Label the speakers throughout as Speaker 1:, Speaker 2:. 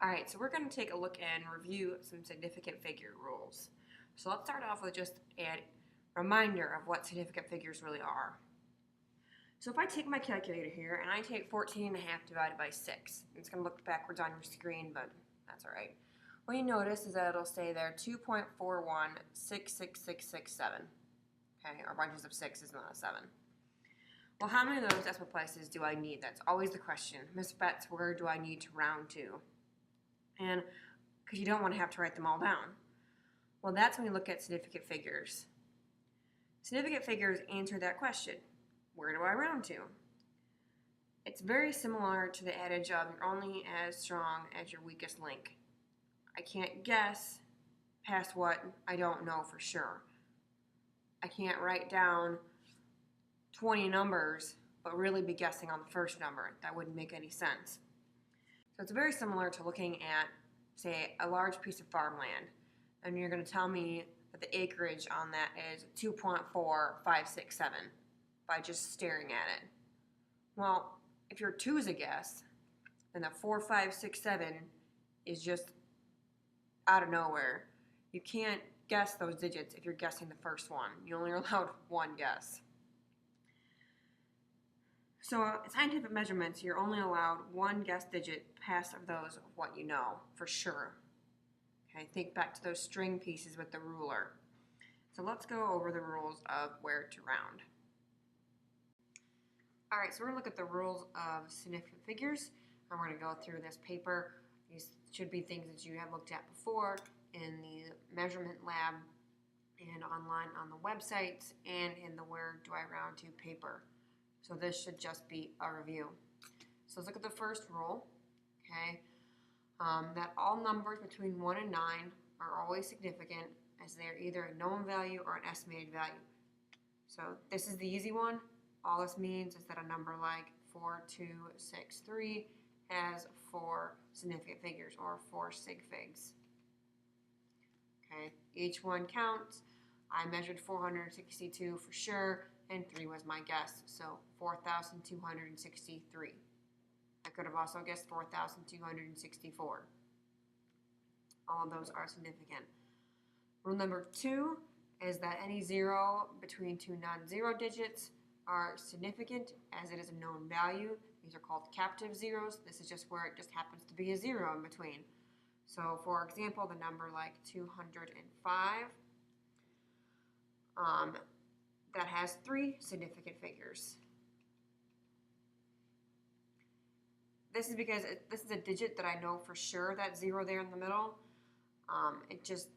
Speaker 1: Alright, so we're going to take a look and review some significant figure rules. So let's start off with just a reminder of what significant figures really are. So if I take my calculator here and I take 14 and a half divided by 6, it's going to look backwards on your screen, but that's alright. What you notice is that it'll say there 2.4166667. Okay, or bunches of 6 is not a 7. Well, how many of those decimal places do I need? That's always the question. Miss Betts, where do I need to round to? And because you don't want to have to write them all down. Well, that's when you look at significant figures. Significant figures answer that question. Where do I round to? It's very similar to the adage of you're only as strong as your weakest link. I can't guess past what I don't know for sure. I can't write down 20 numbers but really be guessing on the first number. That wouldn't make any sense. So it's very similar to looking at, say, a large piece of farmland, and you're going to tell me that the acreage on that is 2.4567 by just staring at it. Well, if your 2 is a guess, then the 4567 is just out of nowhere. You can't guess those digits if you're guessing the first one. You only are allowed one guess. So in scientific measurements, you're only allowed one guess digit past of those of what you know for sure. Okay, think back to those string pieces with the ruler. So let's go over the rules of where to round. Alright, so we're going to look at the rules of significant figures, and we're going to go through this paper. These should be things that you have looked at before in the measurement lab and online on the websites and in the Where Do I Round To paper. So this should just be a review. So let's look at the first rule, okay? That all numbers between 1 and 9 are always significant as they are either a known value or an estimated value. So this is the easy one. All this means is that a number like 4263 has 4 significant figures or 4 sig figs. Okay, each one counts. I measured 462 for sure, and 3 was my guess, so 4,263. I could have also guessed 4,264. All of those are significant. Rule number 2 is that any zero between two non-zero digits are significant as it is a known value. These are called captive zeros. This is just where it just happens to be a zero in between. So for example, the number like 205, that has 3 significant figures. This is because this is a digit that I know for sure, that 0 there in the middle. It just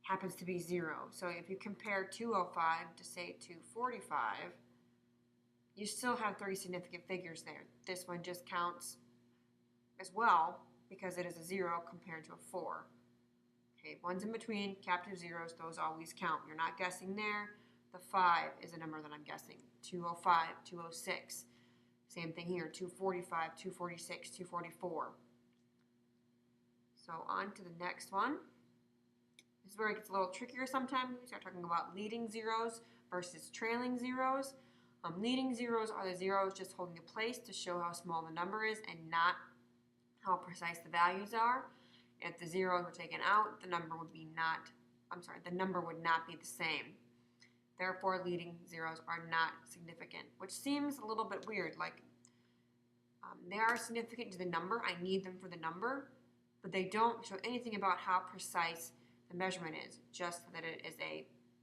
Speaker 1: happens to be 0. So if you compare 205 to say 245, you still have 3 significant figures there. This one just counts as well because it is a 0 compared to a 4. Okay, ones in between, captive zeros, those always count. You're not guessing there. The 5 is a number that I'm guessing. 205, 206. Same thing here, 245, 246, 244. So on to the next one. This is where it gets a little trickier sometimes. We start talking about leading zeros versus trailing zeros. Leading zeros are the zeros just holding a place to show how small the number is and not how precise the values are. If the zeros were taken out, the number would not be the same. Therefore, leading zeros are not significant, which seems a little bit weird. Like, they are significant to the number. I need them for the number, but they don't show anything about how precise the measurement is, just that it is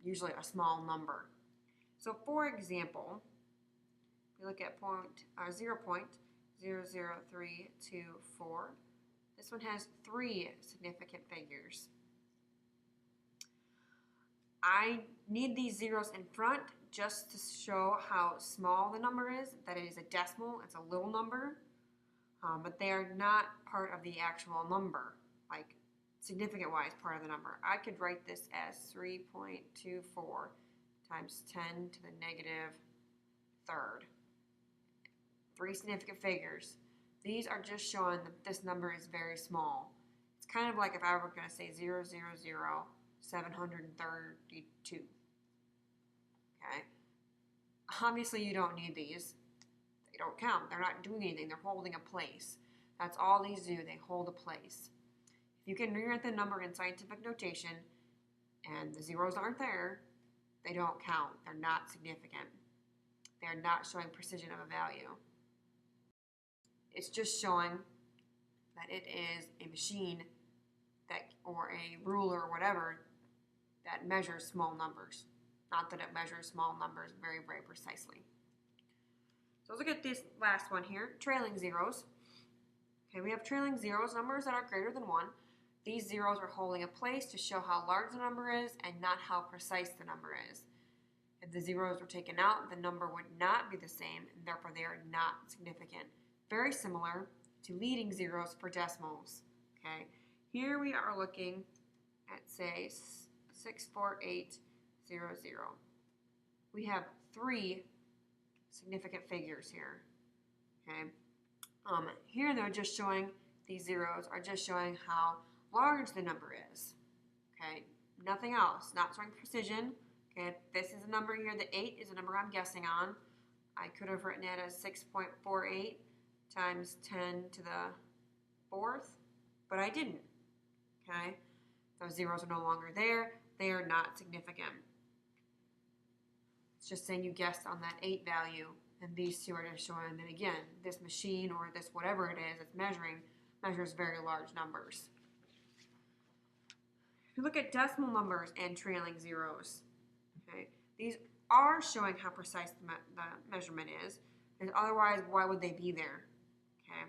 Speaker 1: usually a small number. So, for example, we look at 0.00324. This one has 3 significant figures. I need these zeros in front just to show how small the number is, that it is a decimal, it's a little number, but they are not part of the actual number, like significant-wise part of the number. I could write this as 3.24 times 10 to the negative third. 3 significant figures. These are just showing that this number is very small. It's kind of like if I were going to say 0.00732. Okay? Obviously, you don't need these. They don't count. They're not doing anything. They're holding a place. That's all these do. They hold a place. If you can rewrite the number in scientific notation and the zeros aren't there, they don't count. They're not significant. They're not showing precision of a value. It's just showing that it is a machine that, or a ruler or whatever, that measures small numbers. Not that it measures small numbers very, very precisely. So let's look at this last one here, trailing zeros. Okay, we have trailing zeros, numbers that are greater than 1. These zeros are holding a place to show how large the number is and not how precise the number is. If the zeros were taken out, the number would not be the same, and therefore they are not significant. Very similar to leading zeros for decimals. Okay, here we are looking at, say, 64800. We have 3 significant figures here. Okay, here they're just showing, these zeros are just showing how large the number is. Okay, nothing else, not showing precision. Okay, this is a number here, the 8 is a number I'm guessing on. I could have written it as 6.48 times 10 to the 4th, but I didn't. Okay, those zeros are no longer there. They are not significant. It's just saying you guessed on that 8 value, and these two are just showing that, again, this machine or this whatever it is it's measuring measures very large numbers. If you look at decimal numbers and trailing zeros, okay, these are showing how precise the measurement is, and otherwise, why would they be there? Okay.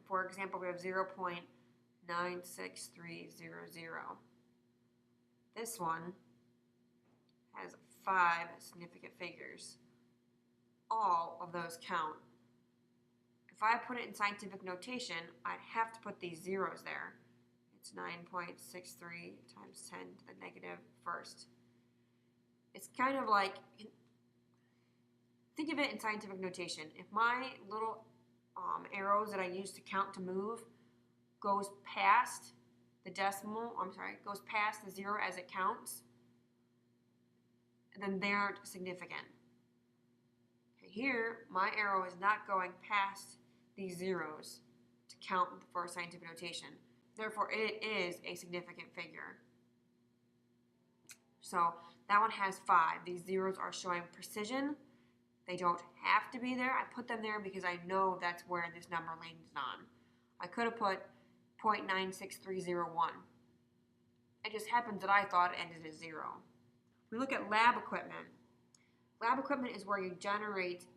Speaker 1: For example, we have 0.96300. This one has 5 significant figures. All of those count. If I put it in scientific notation, I'd have to put these zeros there. It's 9.63 times 10 to the negative first. It's kind of like, think of it in scientific notation. If my little arrows that I use to count to move goes past the goes past the 0 as it counts, then they aren't significant. Okay, here, my arrow is not going past these zeros to count for scientific notation. Therefore, it is a significant figure. So that one has 5. These zeros are showing precision. They don't have to be there. I put them there because I know that's where this number lands on. I could have put 0.96301. It just happens that I thought it ended at 0. We look at lab equipment. Lab equipment is where you generate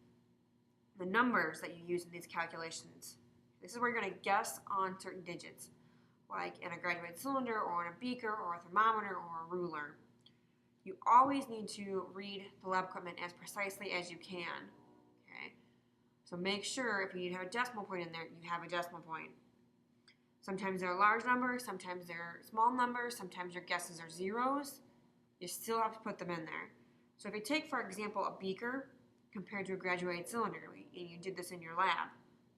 Speaker 1: the numbers that you use in these calculations. This is where you're going to guess on certain digits, like in a graduated cylinder or in a beaker or a thermometer or a ruler. You always need to read the lab equipment as precisely as you can. Okay? So make sure if you need to have a decimal point in there, you have a decimal point. Sometimes they're large numbers, sometimes they're small numbers, sometimes your guesses are zeros. You still have to put them in there. So if you take, for example, a beaker compared to a graduated cylinder, and you did this in your lab,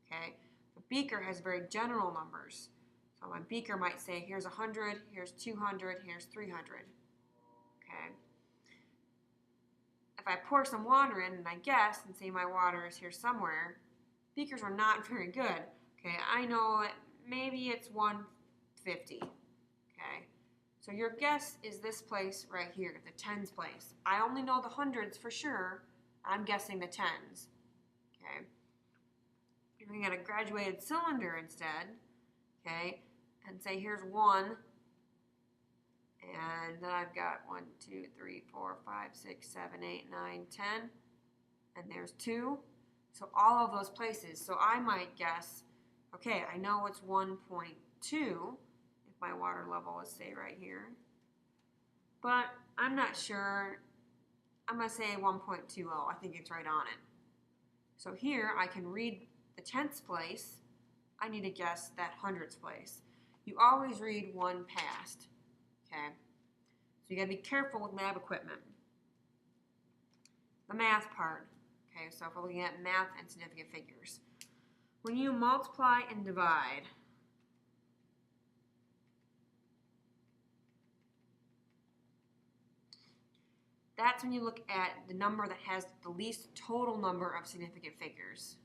Speaker 1: okay? The beaker has very general numbers. So my beaker might say, here's 100, here's 200, here's 300, okay? If I pour some water in and I guess and say my water is here somewhere, beakers are not very good, okay? I know maybe it's 150, okay? So your guess is this place right here, the tens place. I only know the hundreds for sure. I'm guessing the tens, okay? You're looking at a graduated cylinder instead, okay? And say here's 1, and then I've got 1, 2, 3, 4, 5, 6, 7, 8, 9, 10, and there's 2. So all of those places. So I might guess, okay, I know it's 1.2 if my water level is, say, right here. But I'm not sure. I'm going to say 1.20. I think it's right on it. So here I can read the tenths place. I need to guess that hundredths place. You always read one past. Okay? So you got to be careful with lab equipment. The math part. Okay, so if we're looking at math and significant figures. When you multiply and divide, that's when you look at the number that has the least total number of significant figures.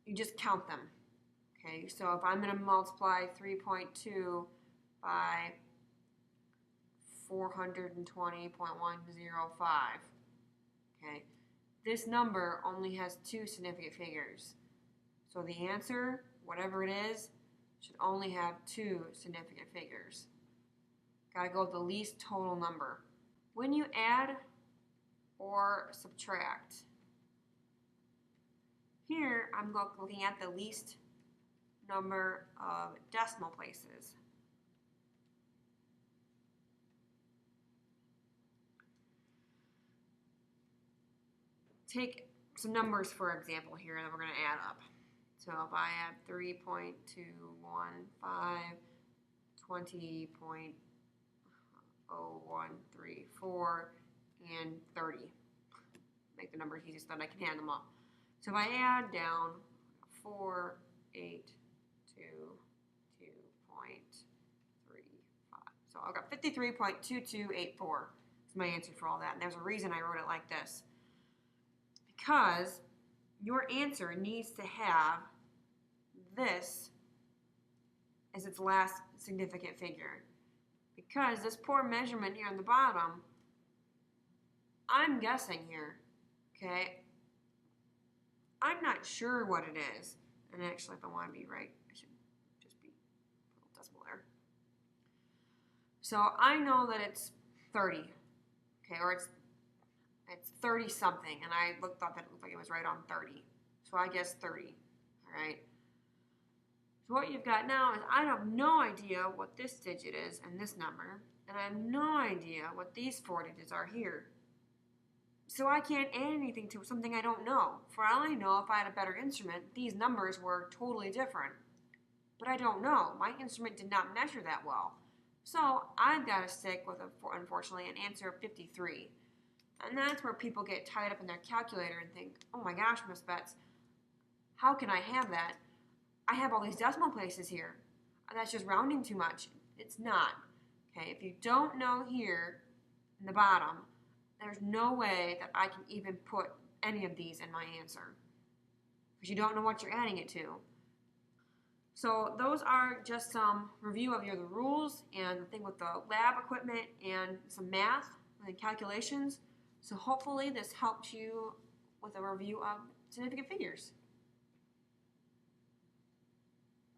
Speaker 1: you just count them. Okay, so if I'm going to multiply 3.2 by 420.105, okay, this number only has two significant figures. So the answer, whatever it is, should only have two significant figures. Gotta go with the least total number. When you add or subtract, here I'm looking at the least number of decimal places. Take some numbers for example here that we're going to add up. So if I have 3.215, 20.0134, and 30. Make the numbers easy so that I can add them up. So if I add down 4, 8, 2, 2.35. So I've got 53.2284 is my answer for all that. And there's a reason I wrote it like this. Because your answer needs to have this as its last significant figure. Because this poor measurement here on the bottom, I'm guessing here, okay? I'm not sure what it is. And actually, if I want to be right, I should just be a little decimal there. So I know that it's 30, okay, or it's 30 something, and I thought that it looked like it was right on 30. So I guess 30, all right? So what you've got now is I have no idea what this digit is and this number, and I have no idea what these 4 digits are here. So I can't add anything to something I don't know. For all I know, if I had a better instrument, these numbers were totally different. But I don't know. My instrument did not measure that well. So I've got to stick with, unfortunately, an answer of 53. And that's where people get tied up in their calculator and think, oh my gosh, Miss Betts, how can I have that? I have all these decimal places here. That's just rounding too much. It's not. Okay, if you don't know here in the bottom, there's no way that I can even put any of these in my answer. Because you don't know what you're adding it to. So those are just some review of the rules and the thing with the lab equipment and some math and calculations. So hopefully this helps you with a review of significant figures.